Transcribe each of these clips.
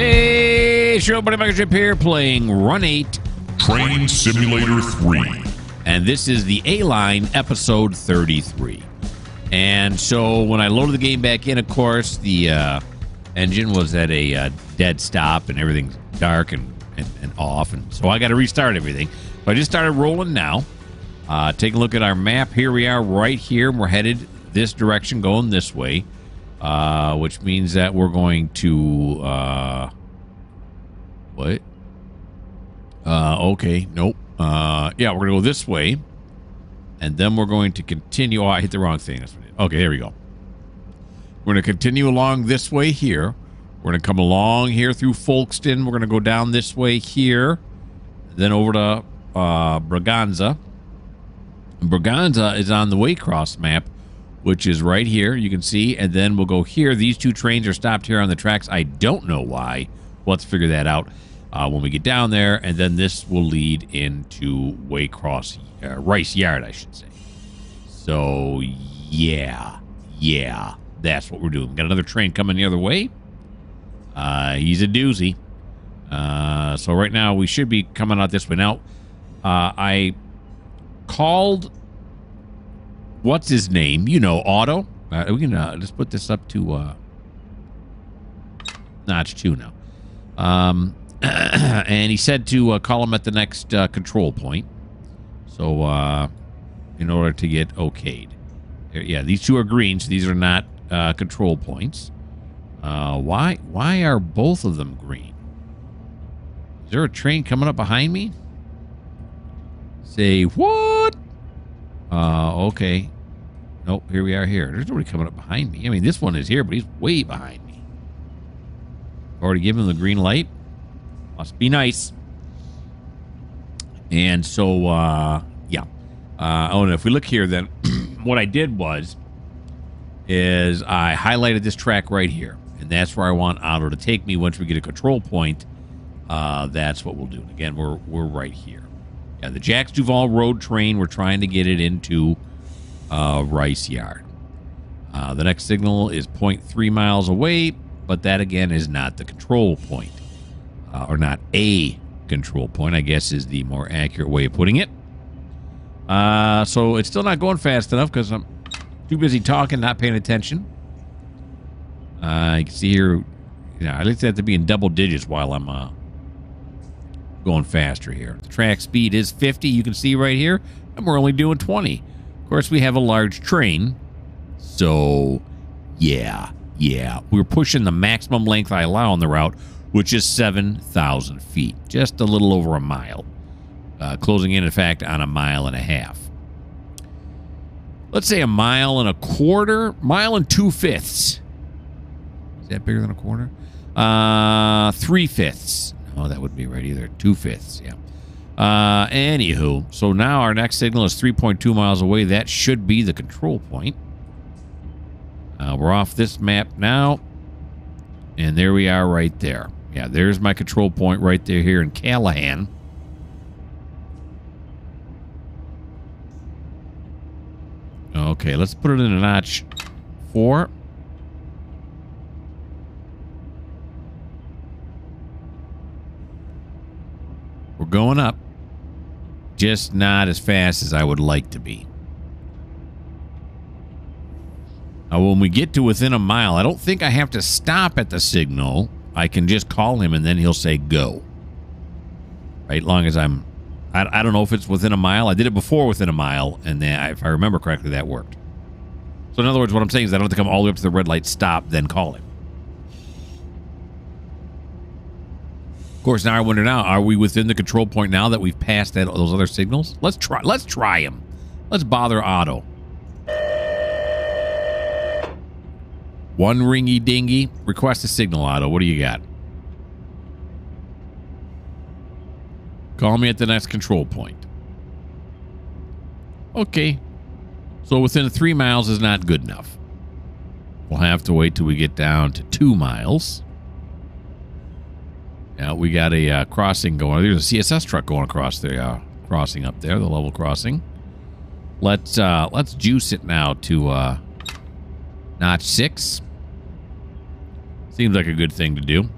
Hey, show buddy Mikerowchip here playing Run 8 Train Simulator 3. And this is the A-Line episode 33. And so when I loaded the game back in, of course, the engine was at a dead stop and everything's dark and off. And so I got to restart everything. So I just started rolling now. Take a look at our map. Here we are right here. We're headed this direction, going this way. Which means that we're going to, what? Okay, nope. Yeah, we're going to go this way. And then we're going to continue. Oh, I hit the wrong thing. Okay, there we go. We're going to continue along this way here. We're going to come along here through Folkestone. We're going to go down this way here. Then over to Braganza. Braganza is on the Waycross map, which is right here, you can see, and then we'll go here. These two trains are stopped here on the tracks. I don't know why. We'll have to figure that out when we get down there, and then this will lead into Waycross, Rice Yard, I should say. So, yeah, that's what we're doing. We got another train coming the other way. He's a doozy. So right now, we should be coming out this way. Now, I called... What's his name? You know, Otto. We can just put this up to notch 2 now. And he said to call him at the next control point. So, in order to get okayed. Yeah, these two are green, so these are not control points. Why are both of them green? Is there a train coming up behind me? Say what? Okay. Nope, here we are here. There's nobody coming up behind me. I mean, this one is here, but he's way behind me. Already given him the green light. Must be nice. And so, yeah. Oh, and if we look here, then what I did is I highlighted this track right here. And that's where I want Otto to take me once we get a control point. That's what we'll do. And again, we're right here. Yeah, the Jacques Duval Road train, we're trying to get it into Rice Yard. The next signal is 0.3 miles away, but that, again, is not the control point. Or not a control point, I guess is the more accurate way of putting it. So it's still not going fast enough because I'm too busy talking, not paying attention. You can see here, you know, I like that to be in double digits while I'm going faster here. The track speed is 50, you can see right here, and we're only doing 20. Of course, we have a large train, so yeah, we're pushing the maximum length I allow on the route, which is 7,000 feet, just a little over a mile, closing in fact, on 1.5 miles. Let's say 1.25 miles, 1 2/5. Is that bigger than a quarter? 3/5. Oh, that wouldn't be right either. 2/5, yeah. Anywho, so now our next signal is 3.2 miles away. That should be the control point. We're off this map now. And there we are right there. Yeah, there's my control point right there here in Callahan. Okay, let's put it in a notch 4. We're going up, just not as fast as I would like to be. Now, when we get to within 1 mile, I don't think I have to stop at the signal. I can just call him, and then he'll say go. Right, long as I'm... I don't know if it's within 1 mile. I did it before within 1 mile, and then, if I remember correctly, that worked. So, in other words, what I'm saying is I don't have to come all the way up to the red light, stop, then call him. Of course, now I wonder now, are we within the control point now that we've passed those other signals? Let's try him. Let's bother Otto. One ringy dingy. Request a signal, Otto. What do you got? Call me at the next control point. Okay. So within 3 miles is not good enough. We'll have to wait till we get down to 2 miles. Yeah, we got a crossing going. There's a CSS truck going across the crossing up there, the level crossing. Let's juice it now to notch 6. Seems like a good thing to do.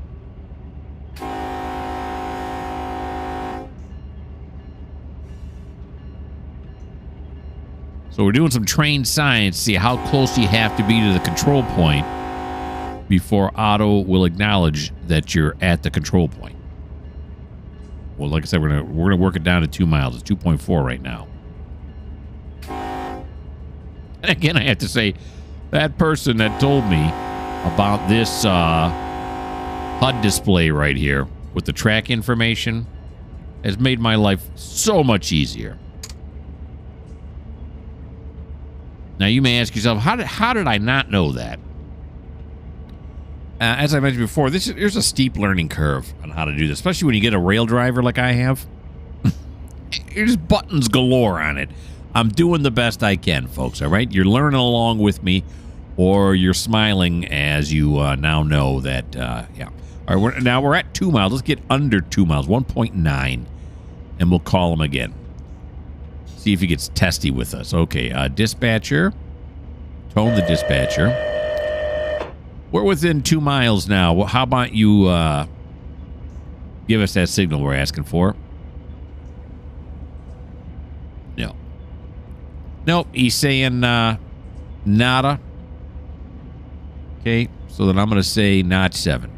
So we're doing some train science, see how close you have to be to the control point before Otto will acknowledge that you're at the control point. Well, like I said, we're gonna work it down to 2 miles. It's 2.4 right now. And again, I have to say, that person that told me about this HUD display right here with the track information has made my life so much easier. Now, you may ask yourself, how did I not know that? As I mentioned before, there's a steep learning curve on how to do this, especially when you get a rail driver like I have. There's buttons galore on it. I'm doing the best I can, folks, all right? You're learning along with me, or you're smiling as you now know that, yeah. All right, now we're at 2 miles. Let's get under 2 miles, 1.9, and we'll call him again. See if he gets testy with us. Okay, dispatcher. Tone the dispatcher. We're within 2 miles now. Well, how about you give us that signal we're asking for? No. Nope, he's saying nada. Okay, so then I'm going to say notch 7.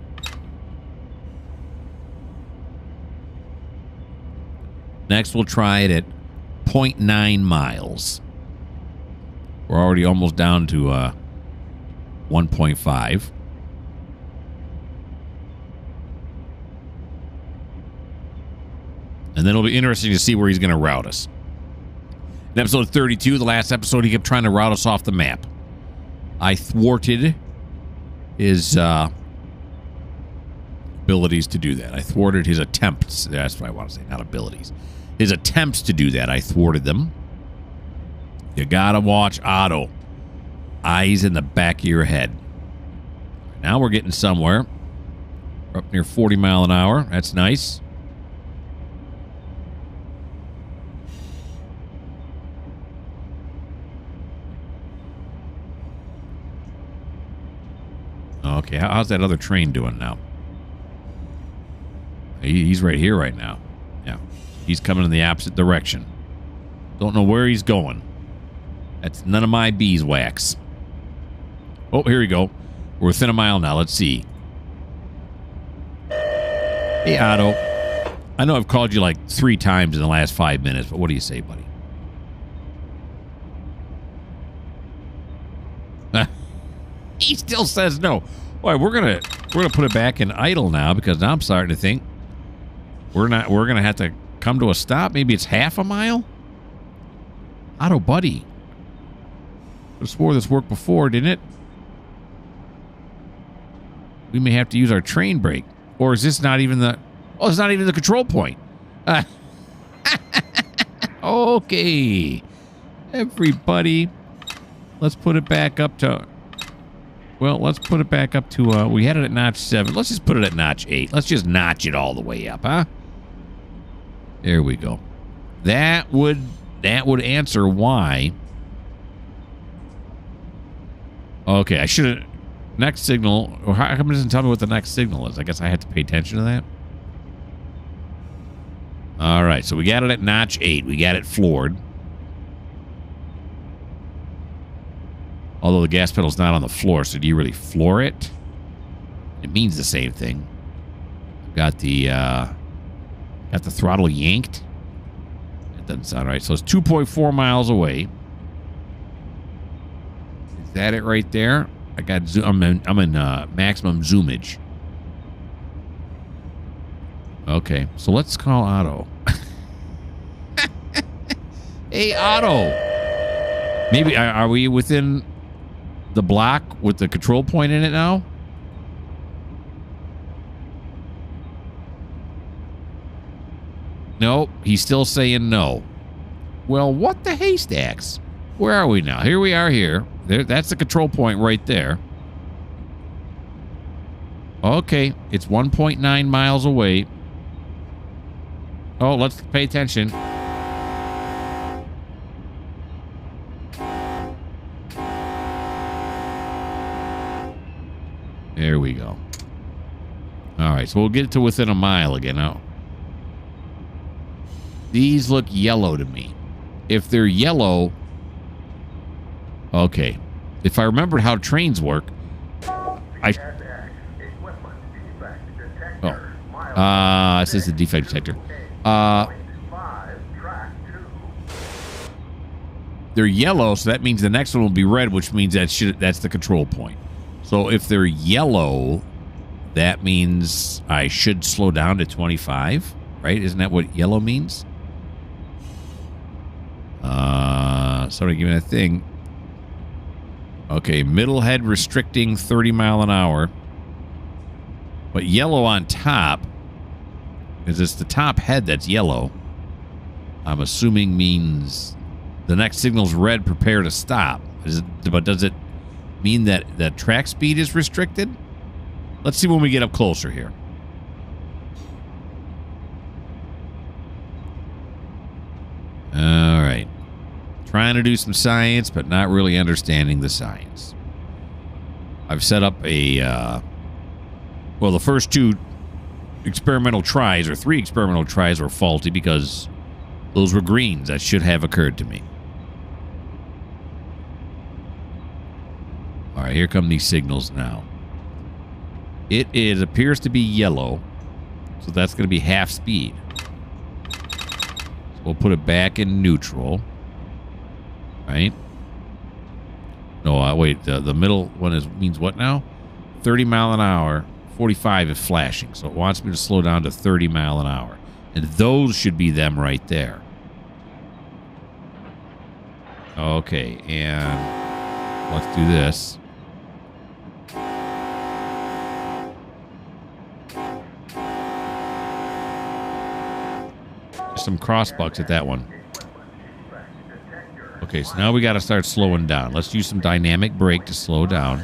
Next, we'll try it at 0.9 miles. We're already almost down to 1.5. And then it'll be interesting to see where he's going to route us. In episode 32, the last episode, he kept trying to route us off the map. I thwarted his abilities to do that. I thwarted his attempts. That's what I want to say, not abilities. His attempts to do that, I thwarted them. You gotta watch Otto. Eyes in the back of your head. Now we're getting somewhere. We're up near 40 mile an hour. That's nice. Okay, how's that other train doing now? He's right here right now. Yeah. He's coming in the opposite direction. Don't know where he's going. That's none of my beeswax. Oh, here we go. We're within a mile now. Let's see. Hey, Otto. I know I've called you like 3 times in the last 5 minutes, but what do you say, buddy? He still says no. Boy, we're gonna put it back in idle now because now I'm starting to think we're gonna have to come to a stop. Maybe it's half a mile. Otto, buddy. I swore this worked before, didn't it? We may have to use our train brake. Or is this not even the... Oh, it's not even the control point. Okay. Everybody, let's put it back up to... Well, let's put it back up to... we had it at notch 7. Let's just put it at notch 8. Let's just notch it all the way up, huh? There we go. That would answer why... Okay, I should have... Next signal... Or how come it doesn't tell me what the next signal is? I guess I had to pay attention to that. All right, so we got it at notch 8. We got it floored. Although the gas pedal's not on the floor, so do you really floor it? It means the same thing. Got the throttle yanked. That doesn't sound right. So it's 2.4 miles away. Is that it right there? I got I'm in maximum zoomage. Okay, so let's call Otto. Hey, Otto. Maybe are we within the block with the control point in it now? No, he's still saying no. Well, what the haystacks? Where are we now? Here we are here. There, that's the control point right there. Okay, it's 1.9 miles away. Oh, let's pay attention. There we go. All right, so we'll get to within a mile again now. These look yellow to me. If they're yellow, Okay. If I remembered how trains work, this is the defect detector. They're yellow, so that means the next one will be red, which means that's the control point. So if they're yellow, that means I should slow down to 25, right? Isn't that what yellow means? Somebody give me a thing. Okay, middle head restricting 30 mile an hour. But yellow on top, because it's the top head that's yellow, I'm assuming means the next signal's red, prepare to stop. But does it mean that the track speed is restricted? Let's see when we get up closer here. All right. Trying to do some science, but not really understanding the science. I've set up a... well, the first two experimental tries, or three experimental tries, were faulty because those were greens. That should have occurred to me. All right, here come these signals now. It appears to be yellow, so that's going to be half speed. So we'll put it back in neutral. Right? No, wait. The middle one means what now? 30 mile an hour. 45 is flashing, so it wants me to slow down to 30 mile an hour. And those should be them right there. Okay, and let's do this. Some crossbucks at that one. Okay, so now we got to start slowing down. Let's use some dynamic brake to slow down.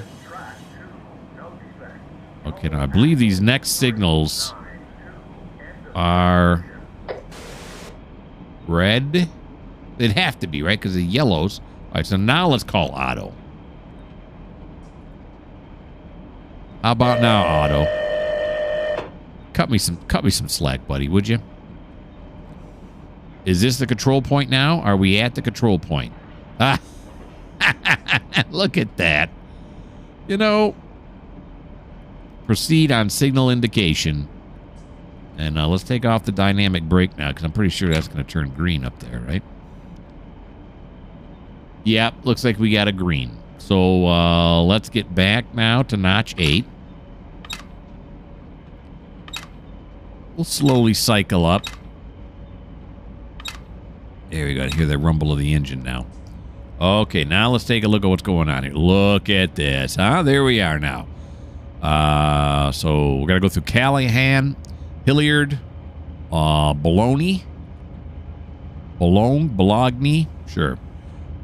Okay, now I believe these next signals are red. They'd have to be, right? Because the yellows. All right, so now let's call auto. How about now, auto? Cut me some slack, buddy, would you? Is this the control point now? Are we at the control point? Ah, look at that. You know, proceed on signal indication. And let's take off the dynamic brake now, because I'm pretty sure that's going to turn green up there, right? Yep, looks like we got a green. So let's get back now to notch 8. We'll slowly cycle up. There we go. Hear the rumble of the engine now. Okay, now let's take a look at what's going on here. Look at this, huh? There we are now. So we're going to go through Callahan, Hilliard, Bologna, sure.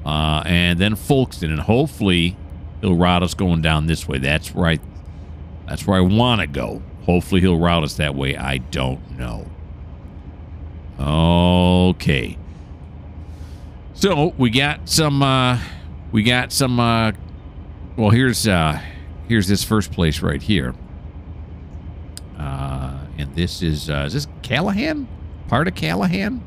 And then Folkestone, and hopefully he'll route us going down this way. That's where I want to go. Hopefully he'll route us that way. I don't know. Okay. So we got some. Well, here's this first place right here. And this is this Callahan? Part of Callahan?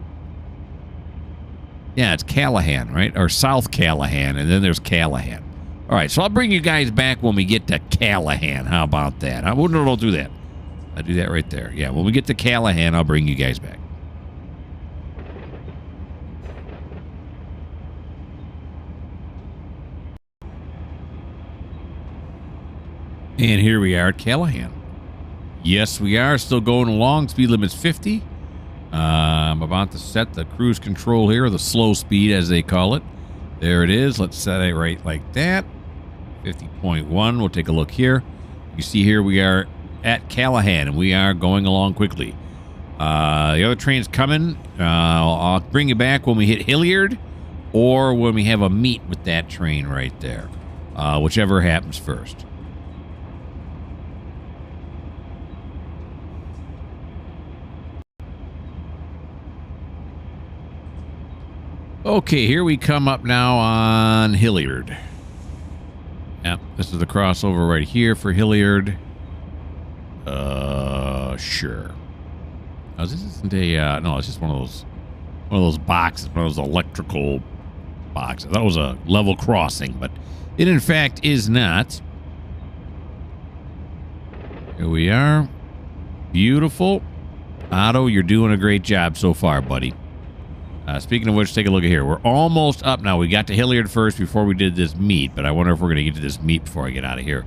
Yeah, it's Callahan, right? Or South Callahan, and then there's Callahan. All right, so I'll bring you guys back when we get to Callahan. How about that? I wouldn't know do that. I'll do that right there. Yeah, when we get to Callahan, I'll bring you guys back. And here we are at Callahan. Yes, we are still going along. Speed limit's 50. I'm about to set the cruise control here, or the slow speed as they call it. There it is. Let's set it right like that. 50.1. We'll take a look here. You see here we are at Callahan, and we are going along quickly. The other train's coming. I'll bring you back when we hit Hilliard, or when we have a meet with that train right there. Whichever happens first. Okay, here we come up now on Hilliard. Yep, this is the crossover right here for Hilliard. Sure. Oh, this isn't a no, it's just one of those boxes, one of those electrical box. I thought it was a level crossing, but it in fact is not. Here we are. Beautiful. Otto, you're doing a great job so far, buddy. Speaking of which, take a look at here. We're almost up now. We got to Hilliard first before we did this meet, but I wonder if we're going to get to this meet before I get out of here.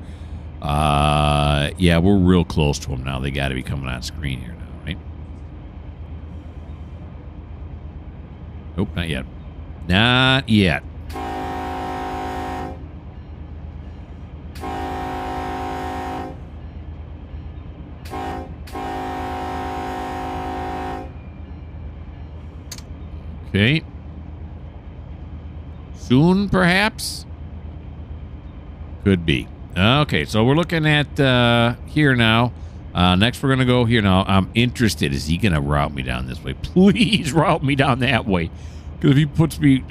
Yeah, we're real close to them now. They got to be coming on screen here now, right? Nope, not yet. Not yet. Okay. Soon, perhaps? Could be. Okay, so we're looking at here now. Next, we're going to go here now. I'm interested. Is he going to route me down this way? Please route me down that way. Because if he puts me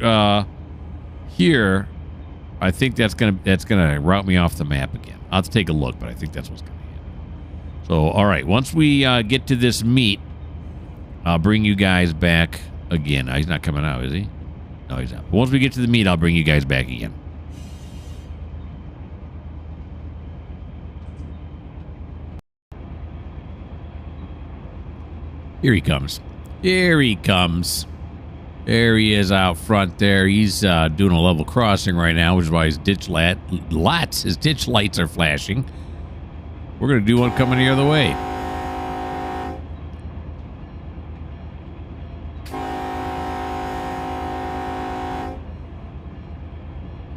here, I think that's gonna route me off the map again. I'll have to take a look, but I think that's what's going to happen. So, all right. Once we get to this meet, I'll bring you guys back again. He's not coming out, is he? No, he's not. But once we get to the meet, I'll bring you guys back again. Here he comes. Here he comes. There he is out front there. He's doing a level crossing right now, which is why his ditch lights are flashing. We're going to do one coming the other way.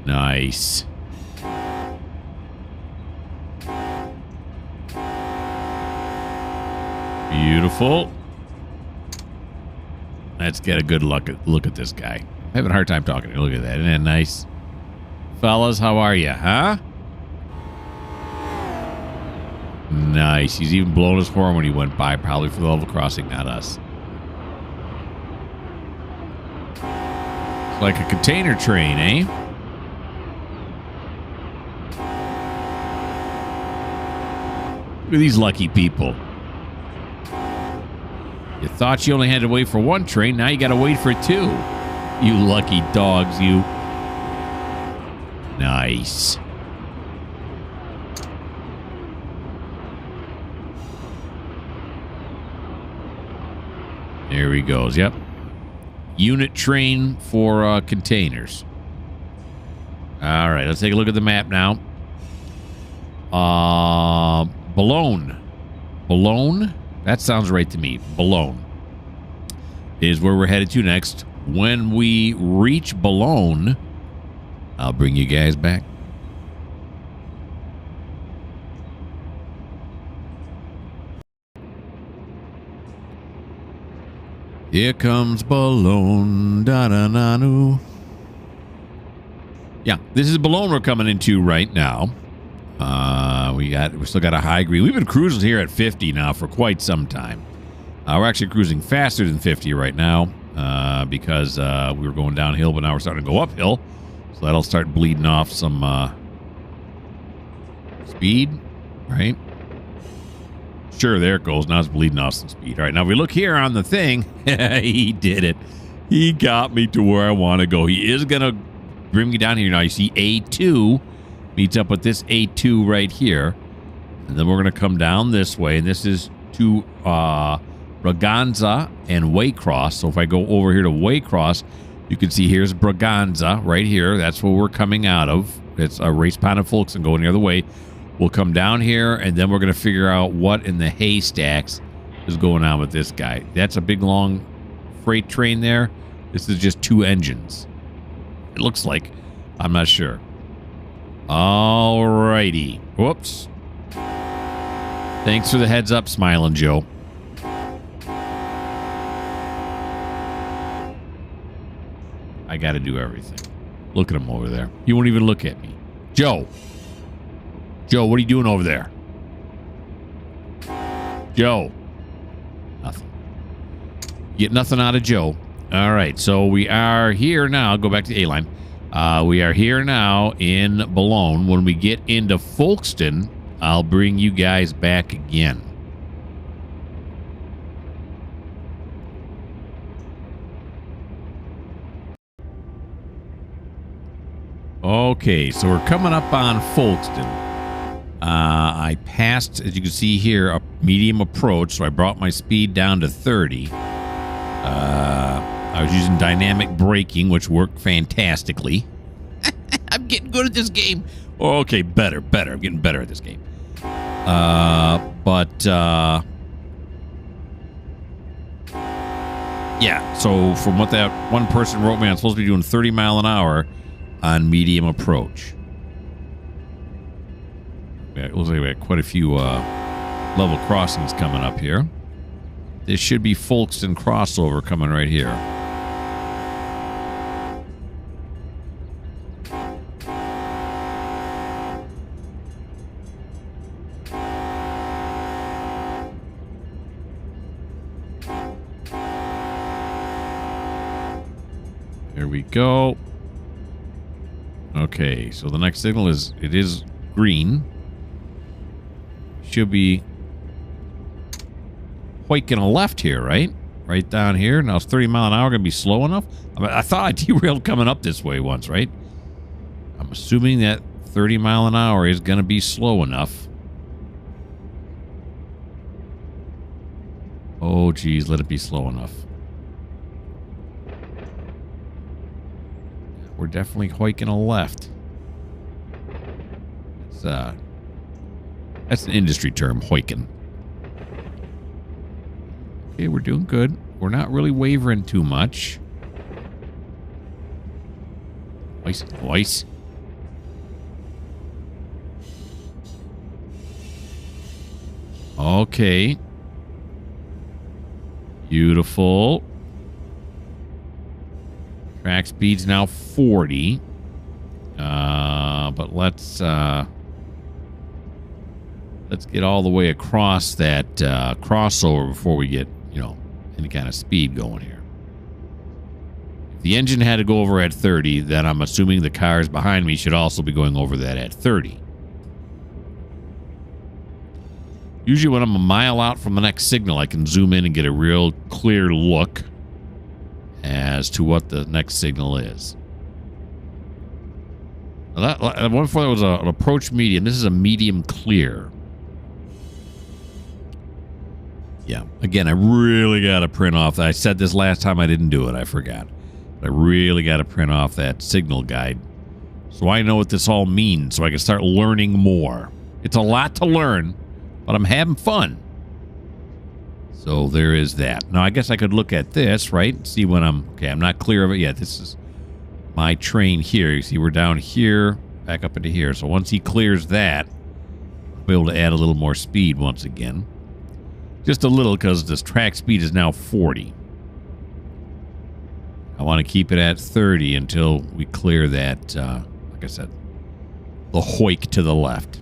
Nice. Beautiful. Let's get a good look at this guy. I'm having a hard time talking to you. Look at that. Isn't that nice? Fellas, how are you, huh? Nice. He's even blown his horn when he went by, probably for the level crossing, not us. It's like a container train, eh? Look at these lucky people. You thought you only had to wait for one train. Now you got to wait for two. You lucky dogs, you. Nice. There he goes. Yep. Unit train for containers. All right. Let's take a look at the map now. Boulogne. Boulogne? That sounds right to me. Boulogne is where we're headed to next. When we reach Boulogne, I'll bring you guys back. Here comes Boulogne. Da-da-na-noo. Yeah, this is Boulogne we're coming into right now. We still got a high green. We've been cruising here at 50 now for quite some time. We're actually cruising faster than 50 right now because we were going downhill, but now we're starting to go uphill. So that'll start bleeding off some speed, right? Sure, there it goes. Now it's bleeding off some speed. All right, now if we look here on the thing, he did it. He got me to where I want to go. He is going to bring me down here. Now you see A2 meets up with this A2 right here. And then we're going to come down this way. And this is to Braganza and Waycross. So if I go over here to Waycross, you can see here's Braganza right here. That's where we're coming out of. It's a Race Pond and Folkestone going the other way. We'll come down here, and then we're going to figure out what in the haystacks is going on with this guy. That's a big, long freight train there. This is just two engines. It looks like. I'm not sure. All righty. Whoops. Thanks for the heads up, Smiling Joe. I got to do everything. Look at him over there. He won't even look at me. Joe. Joe, what are you doing over there? Joe. Nothing. Get nothing out of Joe. All right, so we are here now. Go back to the A-line. We are here now in Boulogne. When we get into Folkestone, I'll bring you guys back again. Okay, so we're coming up on Folkestone. I passed, as you can see here, a medium approach, so I brought my speed down to 30. I was using dynamic braking, which worked fantastically. I'm getting good at this game. Oh, okay, better. I'm getting better at this game. Yeah, so from what that one person wrote me, I'm supposed to be doing 30 mile an hour on medium approach. Yeah, it looks like we got quite a few level crossings coming up here. This should be Folkestone crossover coming right here. There we go. Okay, so the next signal is, it is green. Should be hoiking a left here, right? Right down here. Now it's 30 mile an hour. Going to be slow enough? I thought I derailed coming up this way once, right? I'm assuming that 30 mile an hour is going to be slow enough. Oh, geez. Let it be slow enough. We're definitely hoiking a left. That's an industry term, hoiking. Okay, we're doing good. We're not really wavering too much. Voice. Okay. Beautiful. Track speed's now 40. But let's get all the way across that crossover before we get, any kind of speed going here. If the engine had to go over at 30, then I'm assuming the cars behind me should also be going over that at 30. Usually when I'm a mile out from the next signal, I can zoom in and get a real clear look as to what the next signal is. Now that one before that was an approach medium. This is a medium clear. Yeah. Again, I really got to print off. I said this last time. I didn't do it. I forgot. But I really got to print off that signal guide so I know what this all means, so I can start learning more. It's a lot to learn, but I'm having fun. So there is that. Now, I guess I could look at this, right? See when I'm... Okay, I'm not clear of it yet. This is my train here. You see, we're down here, back up into here. So once he clears that, I'll be able to add a little more speed once again. Just a little, because this track speed is now 40. I want to keep it at 30 until we clear that, like I said, the hoik to the left.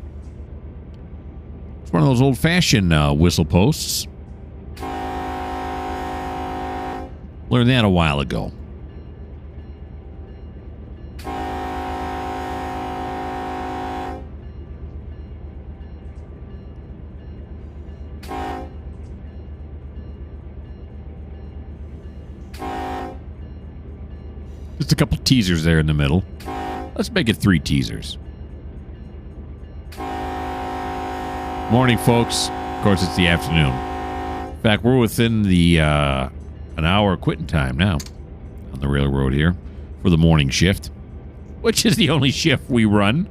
It's one of those old-fashioned whistle posts. Learned that a while ago. Just a couple teasers there in the middle. Let's make it 3 teasers. Morning, folks. Of course, it's the afternoon. In fact, we're within the an hour quitting time now on the railroad here for the morning shift, which is the only shift we run.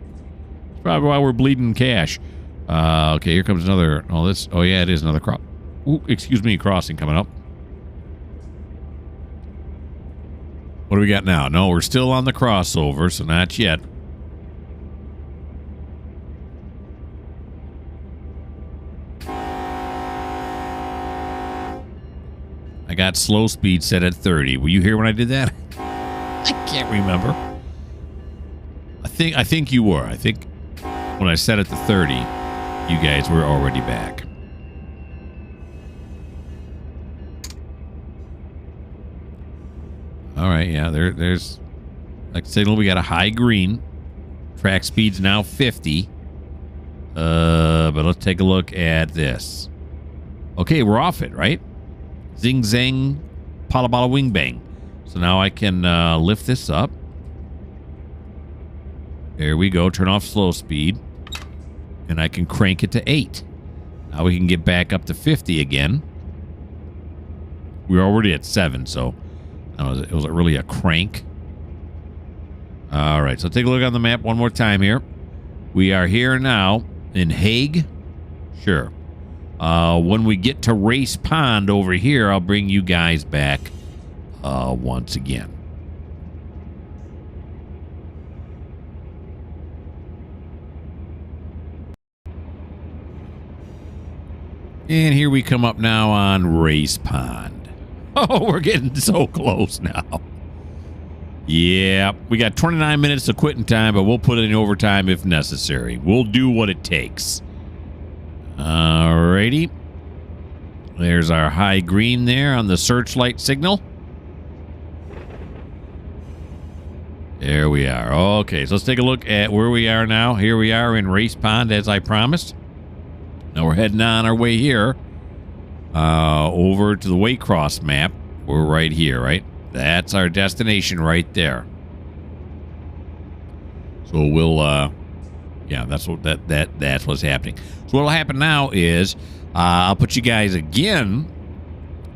It's probably why we're bleeding cash. Okay, here comes another... Oh, yeah, it is another crossing coming up. What do we got now? No, we're still on the crossover, so not yet. I got slow speed set at 30. Were you here when I did that? I can't remember. I think you were. I think when I set it to 30, you guys were already back. All right, yeah, there's like signal. We got a high green. Track speed's now 50. But let's take a look at this. Okay, we're off it, right? Zing zang, pala bala wing bang. So now I can lift this up. There we go. Turn off slow speed. And I can crank it to 8. Now we can get back up to 50 again. We're already at 7, so it was really a crank. All right, so take a look on the map one more time here. We are here now in Hague. Sure. When we get to Race Pond over here, I'll bring you guys back once again. And here we come up now on Race Pond. Oh, we're getting so close now. Yeah, we got 29 minutes of quitting time, but we'll put it in overtime if necessary. We'll do what it takes. Alrighty. There's our high green there on the searchlight signal. There we are. Okay, so let's take a look at where we are now. Here we are in Race Pond, as I promised. Now we're heading on our way here over to the Waycross map. We're right here, right? That's our destination right there. So we'll, yeah, that's what that's what's happening. So what'll happen now is I'll put you guys again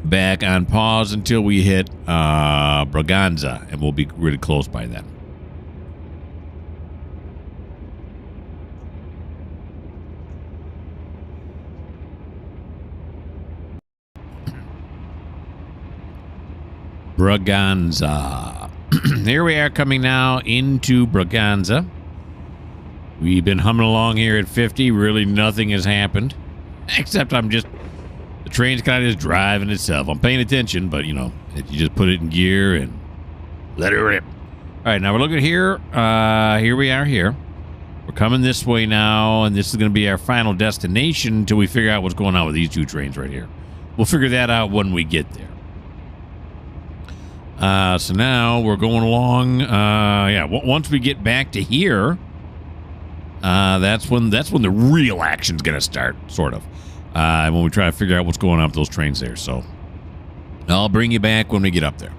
back on pause until we hit Braganza, and we'll be really close by then. Braganza. Here we are coming now into Braganza. We've been humming along here at 50. Really nothing has happened. Except the train's kind of just driving itself. I'm paying attention, but, you know, you just put it in gear and let it rip. All right, now we're looking here. Here we are here. We're coming this way now, and this is going to be our final destination until we figure out what's going on with these two trains right here. We'll figure that out when we get there. So now we're going along. Yeah, once we get back to here, that's when the real action's gonna start, sort of. When we try to figure out what's going on with those trains there. So I'll bring you back when we get up there.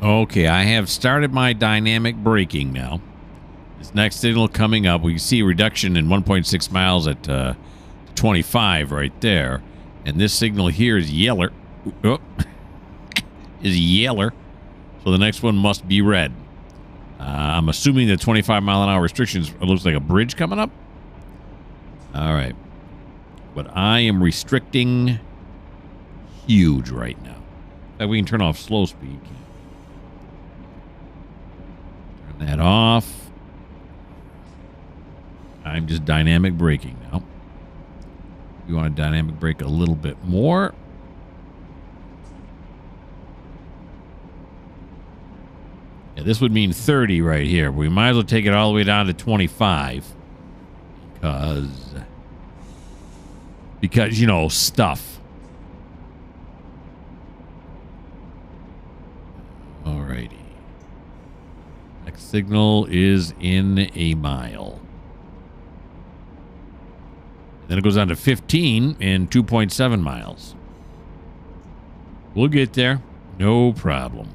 Okay, I have started my dynamic braking now. This next signal coming up, we can see a reduction in 1.6 miles at 25 right there. And this signal here is yeller. Oh, is yeller. So the next one must be red. I'm assuming the 25 mile an hour restrictions, it looks like a bridge coming up. All right. But I am restricting huge right now. In fact, we can turn off slow speed. Turn that off. I'm just dynamic braking now. You want to dynamic brake a little bit more. Yeah, this would mean 30 right here. We might as well take it all the way down to 25. Because, you know, stuff. Alrighty. Next signal is in a mile. Then it goes down to 15 and 2.7 miles. We'll get there. No problem.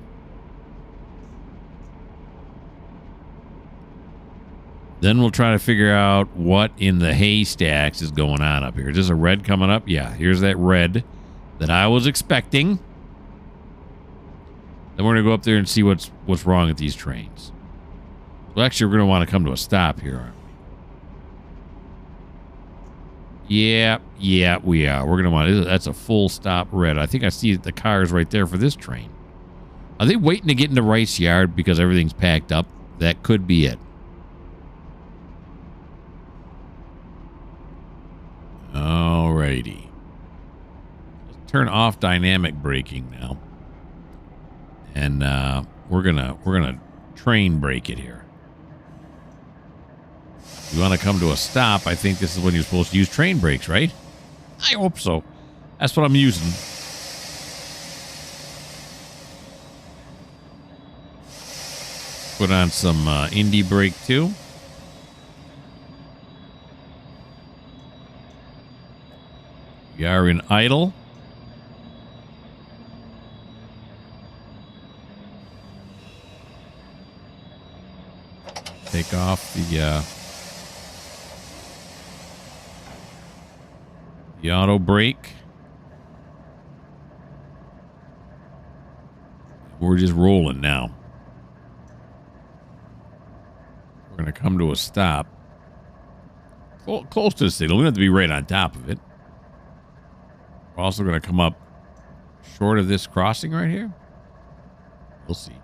Then we'll try to figure out what in the haystacks is going on up here. Is this a red coming up? Yeah, here's that red that I was expecting. Then we're going to go up there and see what's wrong with these trains. Well, actually, we're going to want to come to a stop here, aren't we? Yeah, we are. We're going to want... That's a full stop red. I think I see the cars right there for this train. Are they waiting to get into Rice Yard because everything's packed up? That could be it. Alrighty. Let's turn off dynamic braking now. And we're gonna train brake it here. You want to come to a stop, I think this is when you're supposed to use train brakes, right? I hope so. That's what I'm using. Put on some indie brake too. We are in idle. take off the auto brake. We're just rolling now. We're going to come to a stop. Close to the signal. We don't have to be right on top of it. We're also going to come up short of this crossing right here. We'll see.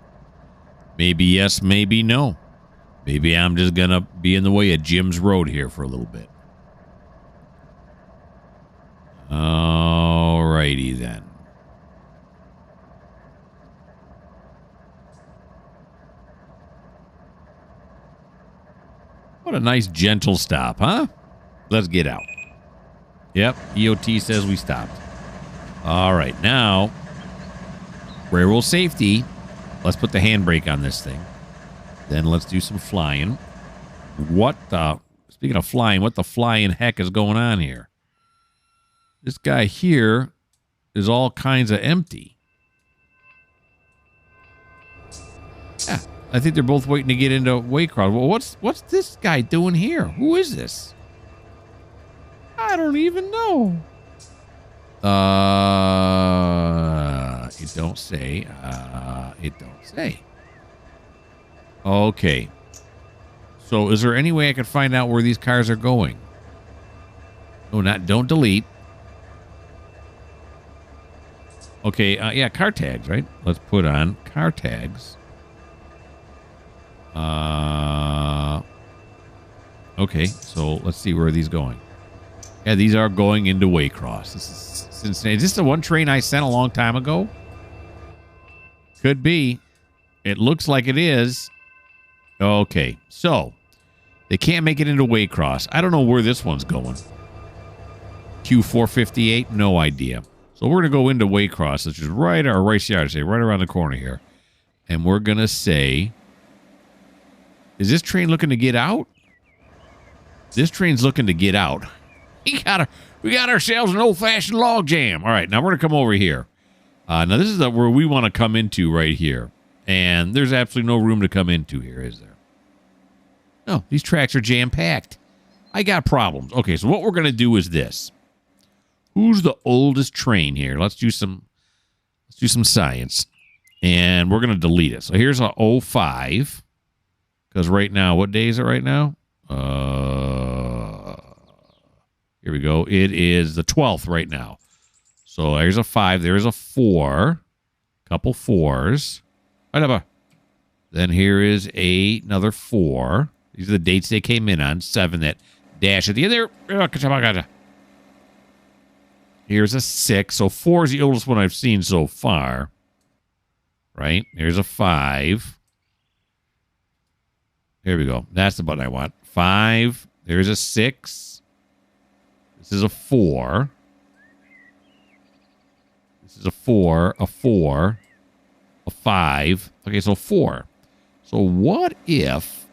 Maybe yes, maybe no. Maybe I'm just going to be in the way of Jim's road here for a little bit. Alrighty then. What a nice gentle stop, huh? Let's get out. Yep, EOT says we stopped. All right, now, railroad safety. Let's put the handbrake on this thing. Then let's do some flying. Speaking of flying, what the flying heck is going on here? This guy here is all kinds of empty. Yeah, I think they're both waiting to get into Waycross. Well, what's this guy doing here? Who is this? I don't even know. It don't say. It don't say. Okay. So is there any way I can find out where these cars are going? No, don't delete. Okay, yeah, car tags, right? Let's put on car tags. Okay, so let's see where are these going. Yeah, these are going into Waycross. This is Cincinnati. Is this the one train I sent a long time ago? Could be. It looks like it is. Okay, so they can't make it into Waycross. I don't know where this one's going. Q458, no idea. So we're going to go into Waycross, which is right around the corner here. And we're going to say, is this train looking to get out? This train's looking to get out. We got ourselves an old-fashioned log jam. All right, now we're going to come over here. Now, this is where we want to come into right here. And there's absolutely no room to come into here, is there? No, these tracks are jam-packed. I got problems. Okay, so what we're going to do is this. Who's the oldest train here? Let's do some science. And we're going to delete it. So here's a 05. Because right now, what day is it right now? Here we go. It is the 12th right now. So there's a 5. There's a 4. Couple 4s. Whatever. Then here is another 4. These are the dates they came in on. 7 that dash at the end there. Here's a 6. So 4 is the oldest one I've seen so far. Right? Here's a 5. Here we go. That's the button I want. 5. There's a 6. This is a 4. This is a 4. A 4. A 5. Okay, so 4. So what if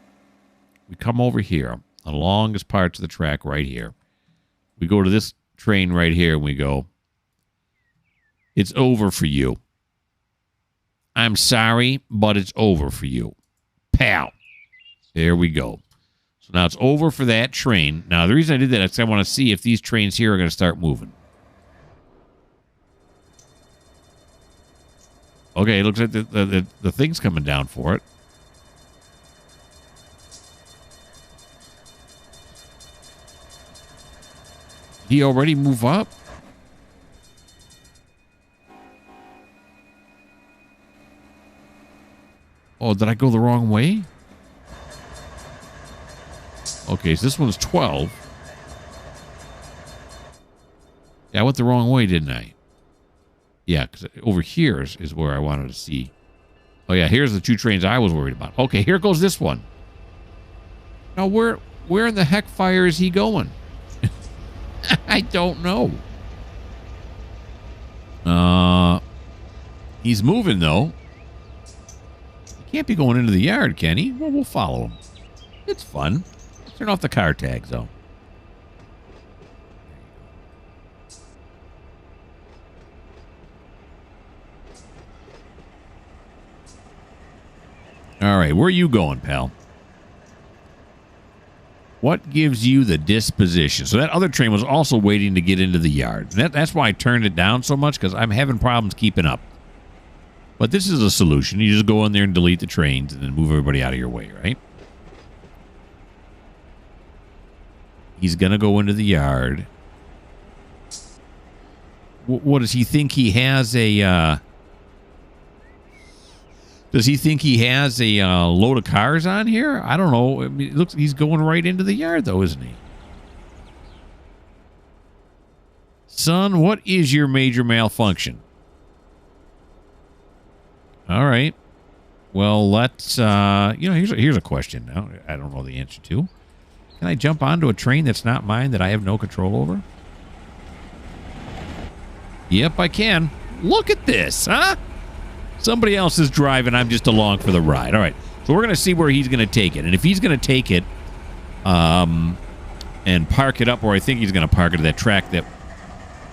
we come over here, the longest parts of the track right here. We go to this train right here and we go, it's over for you. I'm sorry, but it's over for you. Pow. There we go. So now it's over for that train. Now, the reason I did that is I want to see if these trains here are going to start moving. Okay, it looks like the thing's coming down for it. Did he already move up? Oh, did I go the wrong way? Okay, so this one's 12. Yeah, I went the wrong way, didn't I? Yeah, because over here is where I wanted to see. Oh, yeah, here's the 2 trains I was worried about. Okay, here goes this one. Now, where in the heck fire is he going? I don't know. He's moving, though. He can't be going into the yard, can he? Well, we'll follow him. It's fun. Turn off the car tags, though. All right, where are you going, pal? What gives you the disposition? So that other train was also waiting to get into the yard. That's why I turned it down so much, because I'm having problems keeping up. But this is a solution. You just go in there and delete the trains and then move everybody out of your way, right? He's going to go into the yard. What does he think he has a... Does he think he has a load of cars on here? I don't know. I mean, it looks he's going right into the yard, though, isn't he? Son, what is your major malfunction? All right. Well, let's... here's a question now I don't know the answer to. Can I jump onto a train that's not mine that I have no control over? Yep, I can. Look at this, huh? Somebody else is driving. I'm just along for the ride. All right. So we're going to see where he's going to take it. And if he's going to take it and park it up where I think he's going to park it at that track that...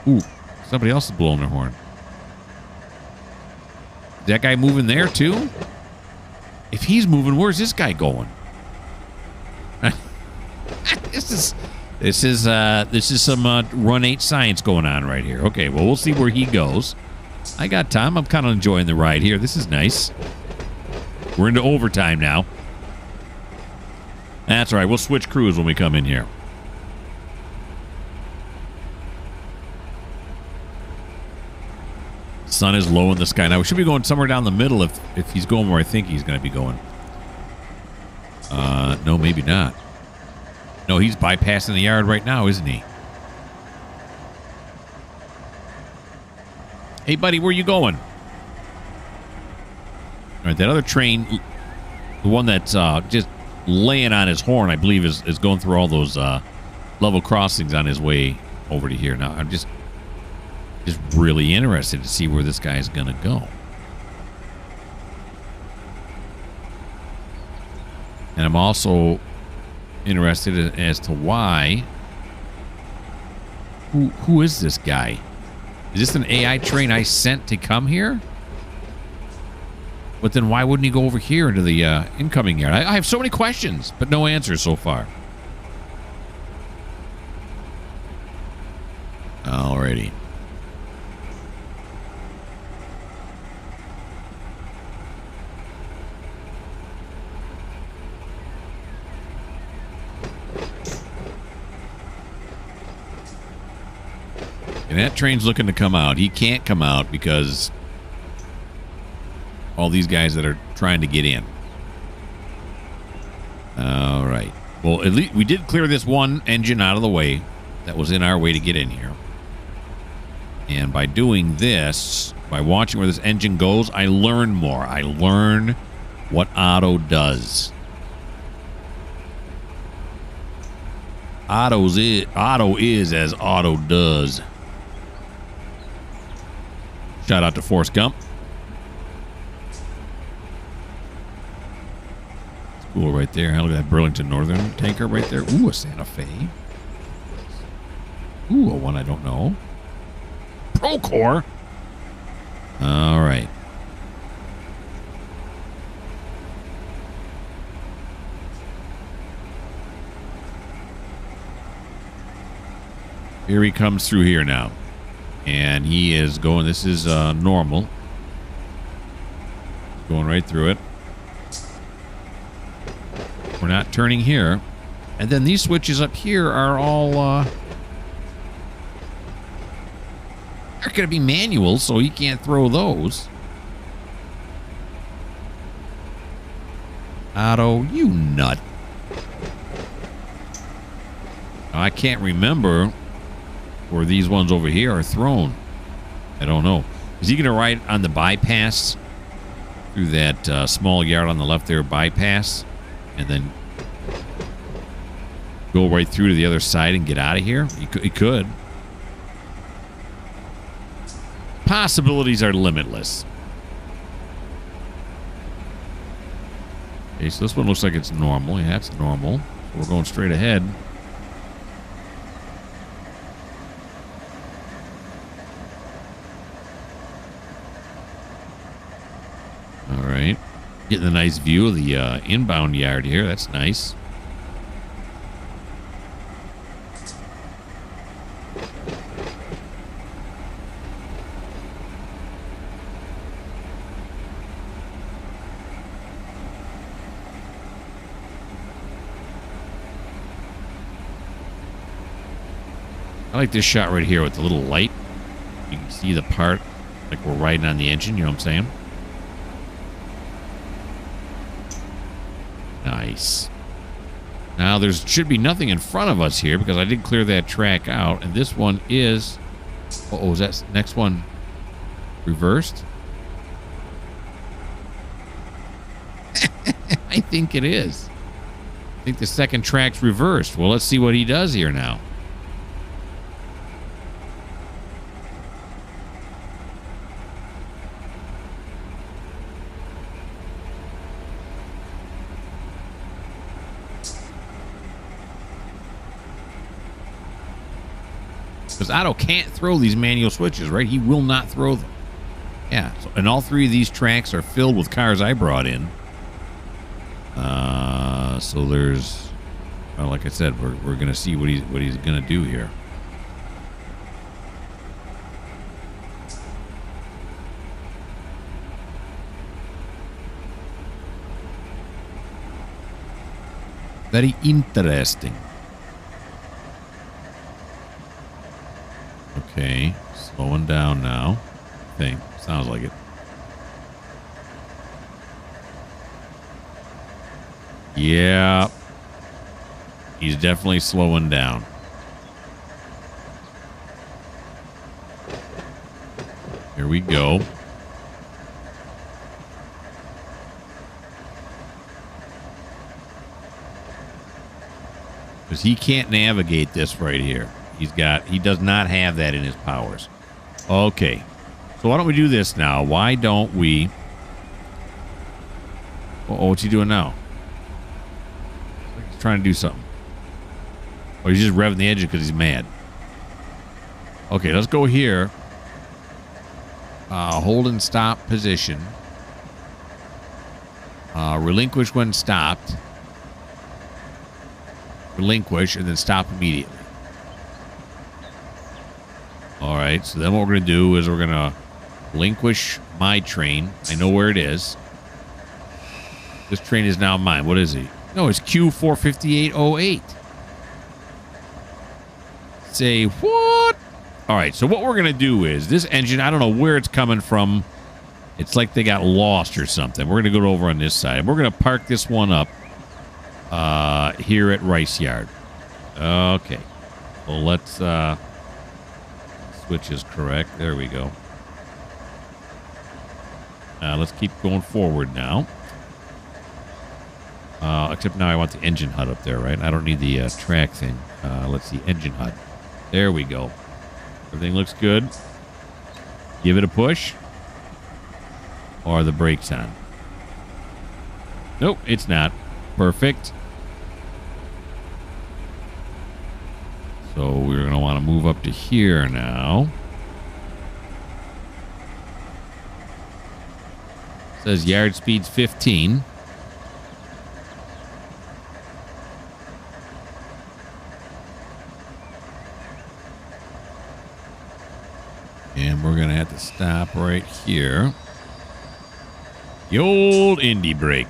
Ooh, somebody else is blowing their horn. Is that guy moving there too? If he's moving, where's this guy going? This is some Run 8 science going on right here. Okay, well, we'll see where he goes. I got time. I'm kind of enjoying the ride here. This is nice. We're into overtime now. That's all right. We'll switch crews when we come in here. Sun is low in the sky. Now, we should be going somewhere down the middle if he's going where I think he's going to be going. No, maybe not. No, he's bypassing the yard right now, isn't he? Hey, buddy, where you going? All right, that other train, the one that's just laying on his horn, I believe, is going through all those level crossings on his way over to here. Now, I'm just really interested to see where this guy is going to go. And I'm also interested as to why. Who is this guy? Is this an AI train I sent to come here? But then why wouldn't he go over here into the incoming yard? I have so many questions, but no answers so far. Alrighty. And that train's looking to come out. He can't come out because all these guys that are trying to get in. All right. Well, at least we did clear this one engine out of the way that was in our way to get in here. And by doing this, by watching where this engine goes, I learn more. I learn what Otto does. Otto is as Otto does. Shout out to Forrest Gump. It's cool right there. Look at that Burlington Northern tanker right there. Ooh, a Santa Fe. Ooh, a one I don't know. Procore. All right. Here he comes through here now. And he is going, this is normal. Going right through it. We're not turning here. And then these switches up here are all, they're going to be manual, so you can't throw those. Otto, you nut. I can't remember where these ones over here are thrown. I don't know. Is he going to ride on the bypass through that small yard on the left there, bypass, and then go right through to the other side and get out of here? He could. Possibilities are limitless. Okay, so this one looks like it's normal. Yeah, it's normal. So we're going straight ahead. All right. Getting a nice view of the inbound yard here. That's nice. like this shot right here with the little light. You can see the part like we're riding on the engine, you know what I'm saying? Nice. Now there should be nothing in front of us here because I did clear that track out. And this one is... Uh-oh, is that next one reversed? I think it is. I think the second track's reversed. Well, let's see what he does here now. Because Otto can't throw these manual switches, right? He will not throw them. Yeah, so, and all three of these tracks are filled with cars I brought in. So there's, well, like I said, we're gonna see what he's gonna do here. Very interesting. Okay, slowing down now. I think sounds like it. Yeah, he's definitely slowing down. Here we go. Because he can't navigate this right here. He does not have that in his powers. Okay, so why don't we do this now? Why don't we... Oh, what's he doing now? He's trying to do something. Or he's just revving the engine because he's mad. Okay, let's go here. Hold and stop position. Relinquish when stopped. Relinquish and then stop immediately. All right, so then what we're going to do is we're going to relinquish my train. I know where it is. This train is now mine. What is he? No, it's Q45808. Say what? All right, so what we're going to do is this engine, I don't know where it's coming from. It's like they got lost or something. We're going to go over on this side. We're going to park this one up here at Rice Yard. Okay. Well, let's... switch is correct. There we go. Let's keep going forward now. Except now I want the engine HUD up there, right? I don't need the track thing. Let's see, engine HUD. There we go. Everything looks good. Give it a push. Or are the brakes on? Nope, it's not. Perfect. So we're going to want to move up to here now. It says yard speed's 15. And we're going to have to stop right here. The old Indy brake.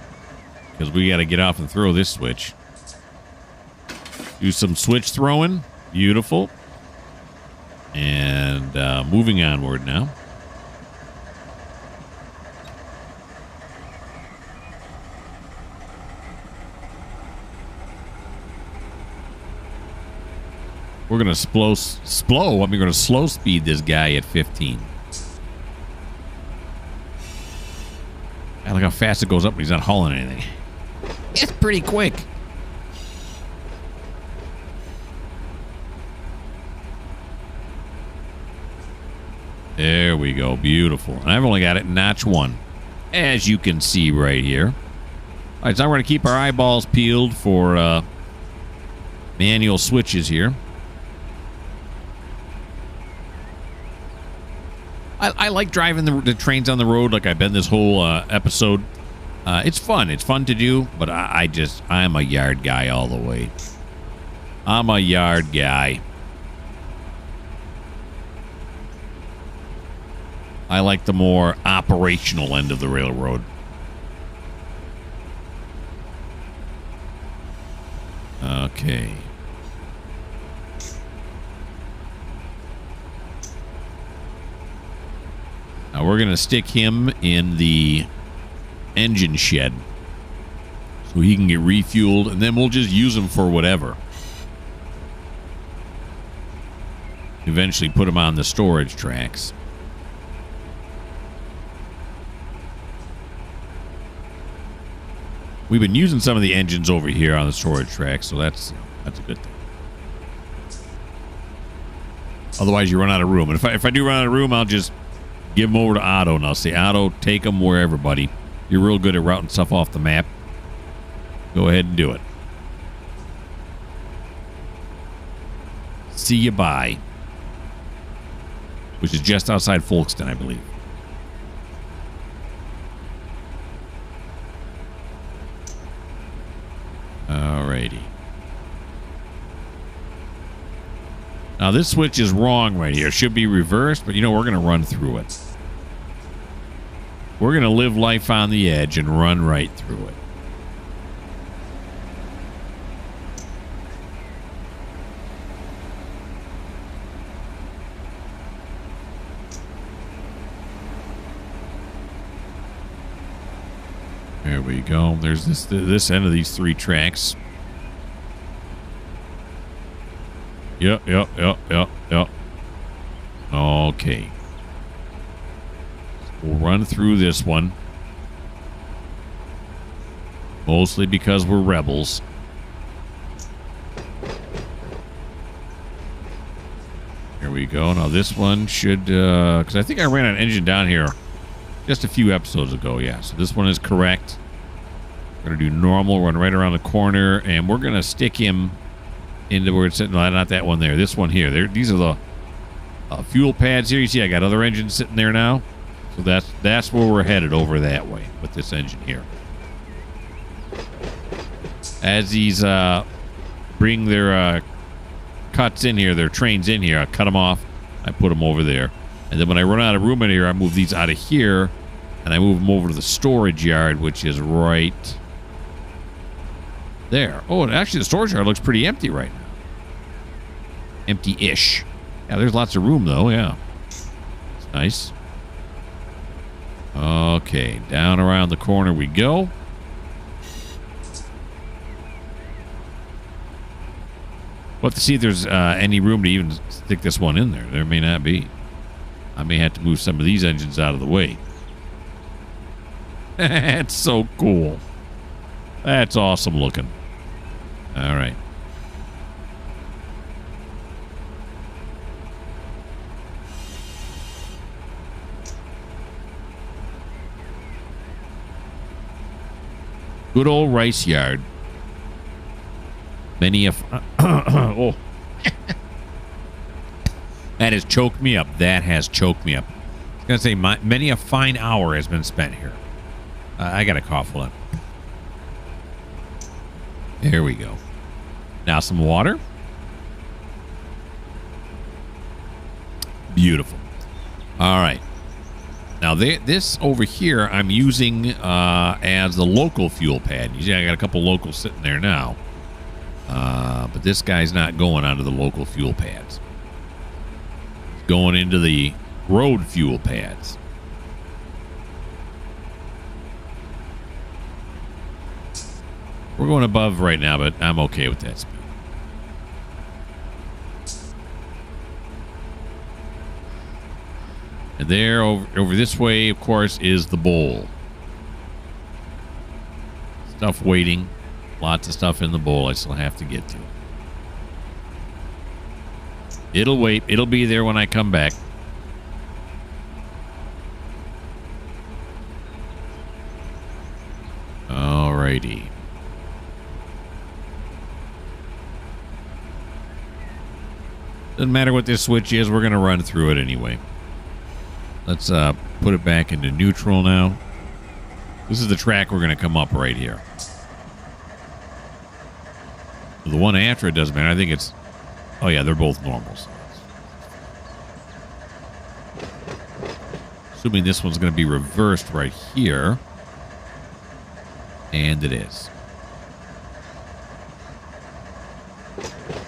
Because we got to get off and throw this switch. Do some switch throwing. Beautiful. And moving onward now. We're going to we're going to slow speed this guy at 15. And look how fast it goes up when he's not hauling anything. It's pretty quick. There we go. Beautiful. And I've only got it in notch 1, as you can see right here. All right, so now we're going to keep our eyeballs peeled for manual switches here. I like driving the trains on the road like I've been this whole episode. It's fun. It's fun to do, but I'm a yard guy all the way. I'm a yard guy. I like the more operational end of the railroad. Okay. Now we're going to stick him in the engine shed so he can get refueled, and then we'll just use him for whatever. Eventually put him on the storage tracks. We've been using some of the engines over here on the storage tracks, so that's a good thing. Otherwise, you run out of room. And if I do run out of room, I'll just give them over to Otto, and I'll say, Otto, take them wherever, buddy. You're real good at routing stuff off the map. Go ahead and do it. See you bye. Which is just outside Folkestone, I believe. Alrighty. Now this switch is wrong right here. It should be reversed, but you know, we're going to run through it. We're going to live life on the edge and run right through it. There we go. There's this end of these 3 tracks. Yep. Okay. We'll run through this one. Mostly because we're rebels. Here we go. Now this one should... because I think I ran an engine down here just a few episodes ago. Yeah, so this one is correct. We're going to do normal, run right around the corner, and we're going to stick him into where it's sitting. No, not that one there. This one here. These are the fuel pads here. You see I got other engines sitting there now. So that's where we're headed, over that way with this engine here. As these bring their cuts in here, their trains in here, I cut them off. I put them over there. And then when I run out of room in here, I move these out of here, and I move them over to the storage yard, which is right there. Oh, and actually the storage yard looks pretty empty right now. Empty-ish. Yeah, there's lots of room, though, yeah. It's nice. Okay, down around the corner we go. We'll have to see if there's any room to even stick this one in there. There may not be. I may have to move some of these engines out of the way. That's so cool. That's awesome looking. All right. Good old rice yard. Many a... oh. That has choked me up. That has choked me up. I was going to say, many a fine hour has been spent here. I got a cough. Hold on. There we go. Now some water. Beautiful. All right. Now, this over here, I'm using as the local fuel pad. You see, I got a couple locals sitting there now. But this guy's not going onto the local fuel pads. It's going into the road fuel pads. We're going above right now, but I'm okay with that speed. And there, over this way, of course, is the bowl. Stuff waiting. Lots of stuff in the bowl I still have to get to. It'll wait. It'll be there when I come back. Alrighty. Doesn't matter what this switch is. We're going to run through it anyway. Let's put it back into neutral now. This is the track we're going to come up right here. The one after it doesn't matter. I think it's... Oh, yeah, they're both normals. Assuming this one's going to be reversed right here. And it is.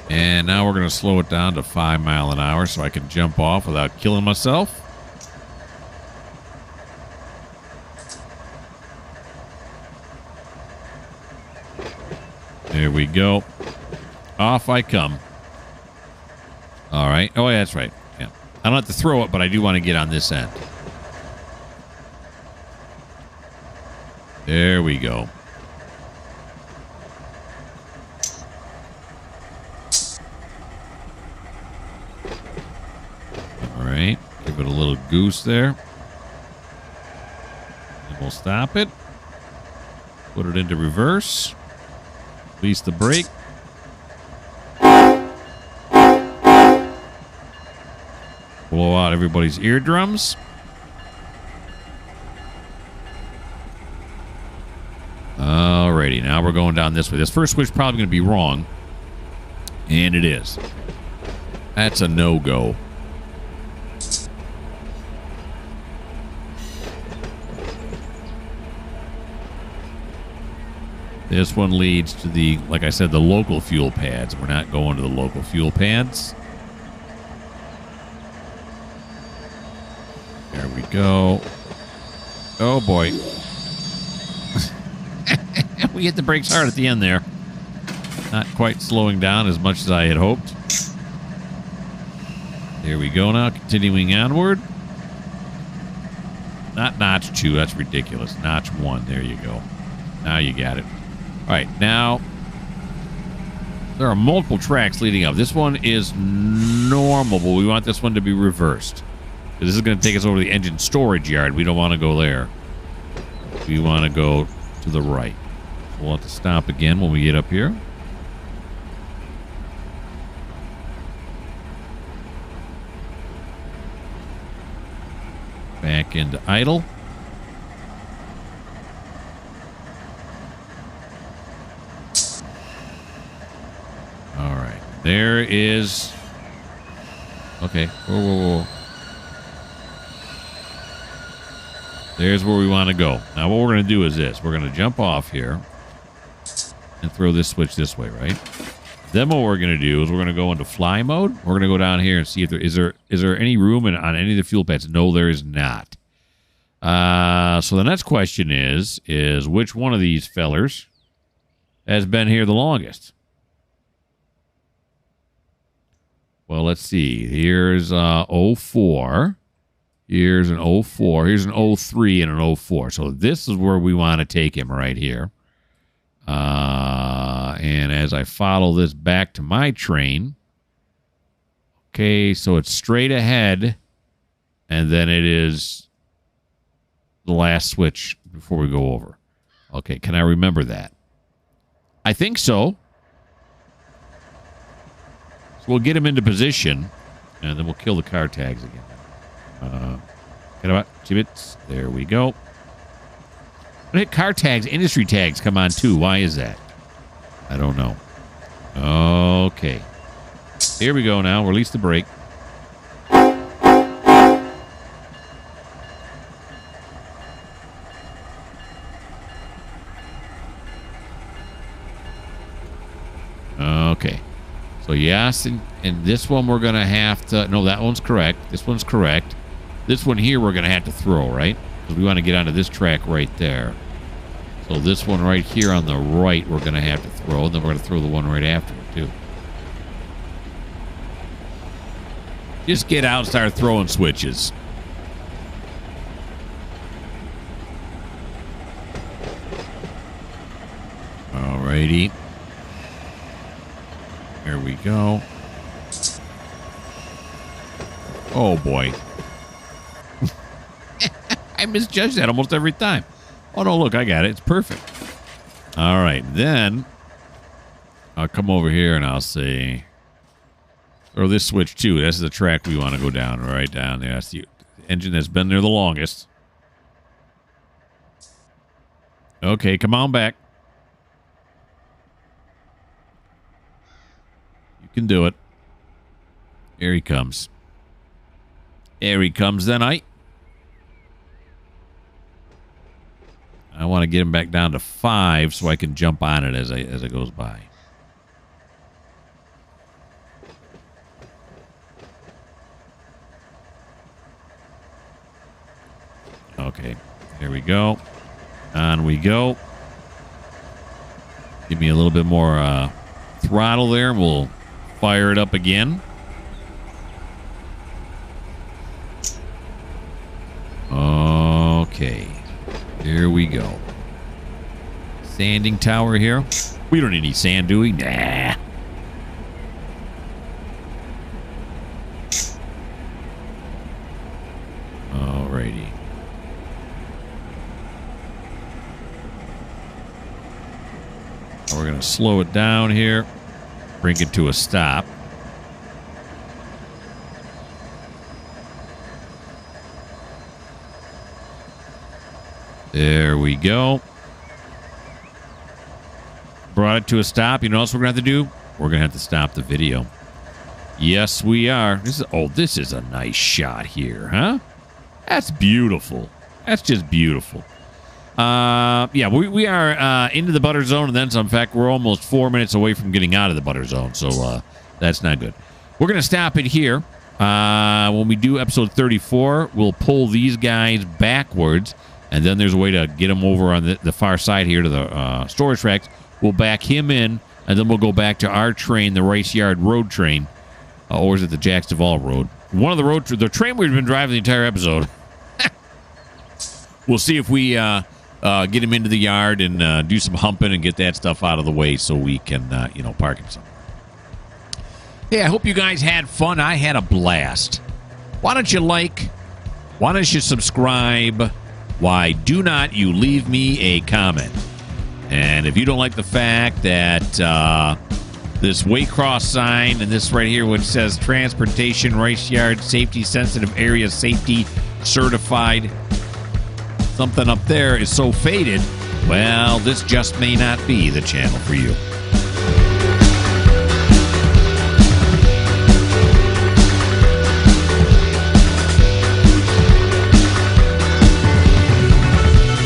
And now we're going to slow it down to 5 miles an hour so I can jump off without killing myself. There we go. Off I come. All right. Oh, yeah, that's right. Yeah. I don't have to throw it, but I do want to get on this end. There we go. All right. Give it a little goose there. And we'll stop it. Put it into reverse. Release the brake. Blow out everybody's eardrums. Alrighty, now we're going down this way. This first switch is probably going to be wrong. And it is. That's a no-go. This one leads to the, like I said, the local fuel pads. We're not going to the local fuel pads. There we go. Oh, boy. We hit the brakes hard at the end there. Not quite slowing down as much as I had hoped. There we go now. Continuing onward. Not notch 2. That's ridiculous. Notch 1. There you go. Now you got it. All right. Now, there are multiple tracks leading up. This one is normal, but we want this one to be reversed. This is going to take us over to the engine storage yard. We don't want to go there. We want to go to the right. We'll have to stop again when we get up here. Back into idle. All right. There is... Okay. Whoa, whoa, whoa. There's where we want to go. Now, what we're going to do is this. We're going to jump off here and throw this switch this way, right? Then what we're going to do is we're going to go into fly mode. We're going to go down here and see if is there any room on any of the fuel pads. No, there is not. So the next question is which one of these fellers has been here the longest? Well, let's see. Here's 04. Here's an 04. Here's an 03 and an 04. So this is where we want to take him right here. And as I follow this back to my train, okay, so it's straight ahead, and then it is the last switch before we go over. Okay, can I remember that? I think so. So we'll get him into position, and then we'll kill the car tags again. Get about 2 bits. There we go. But car tags, industry tags come on too. Why is that? I don't know. Okay. Here we go now. Release the brake. Okay. So yes, and this one we're going to have to... No, that one's correct. This one's correct. This one here we're going to have to throw, right? Because we want to get onto this track right there. So this one right here on the right we're going to have to throw. And then we're going to throw the one right after it, too. Just get out and start throwing switches. Alrighty. There we go. Oh, boy. I misjudged that almost every time. Oh, no, look, I got it. It's perfect. All right, then I'll come over here and I'll say, throw this switch, too. That's the track we want to go down, right down there. That's the engine that's been there the longest. Okay, come on back. You can do it. Here he comes. Here he comes, then. I want to get him back down to 5 so I can jump on it as it goes by. Okay, here we go. On we go. Give me a little bit more throttle there. We'll fire it up again. Okay. Here we go. Sanding tower here. We don't need any sand, do we? Nah. Alrighty. We're going to slow it down here. Bring it to a stop. There we go. Brought it to a stop. You know what else we're going to have to do? We're going to have to stop the video. Yes, we are. This is a nice shot here, huh? That's beautiful. That's just beautiful. Yeah, we are into the butter zone and then some. In fact, we're almost 4 minutes away from getting out of the butter zone, so that's not good. We're going to stop it here. When we do episode 34, we'll pull these guys backwards, and then there's a way to get them over on the far side here to the storage tracks. We'll back him in, and then we'll go back to our train, the Rice Yard Road train, or is it the Jacks Duvall Road? One of the train we've been driving the entire episode. We'll see if we get him into the yard and do some humping and get that stuff out of the way so we can, park him somewhere. Hey, I hope you guys had fun. I had a blast. Why don't you like? Why don't you subscribe? Why do not you leave me a comment? And if you don't like the fact that this Waycross sign and this right here, which says Transportation Rice Yard Safety Sensitive Area Safety Certified, something up there is so faded, well, this just may not be the channel for you.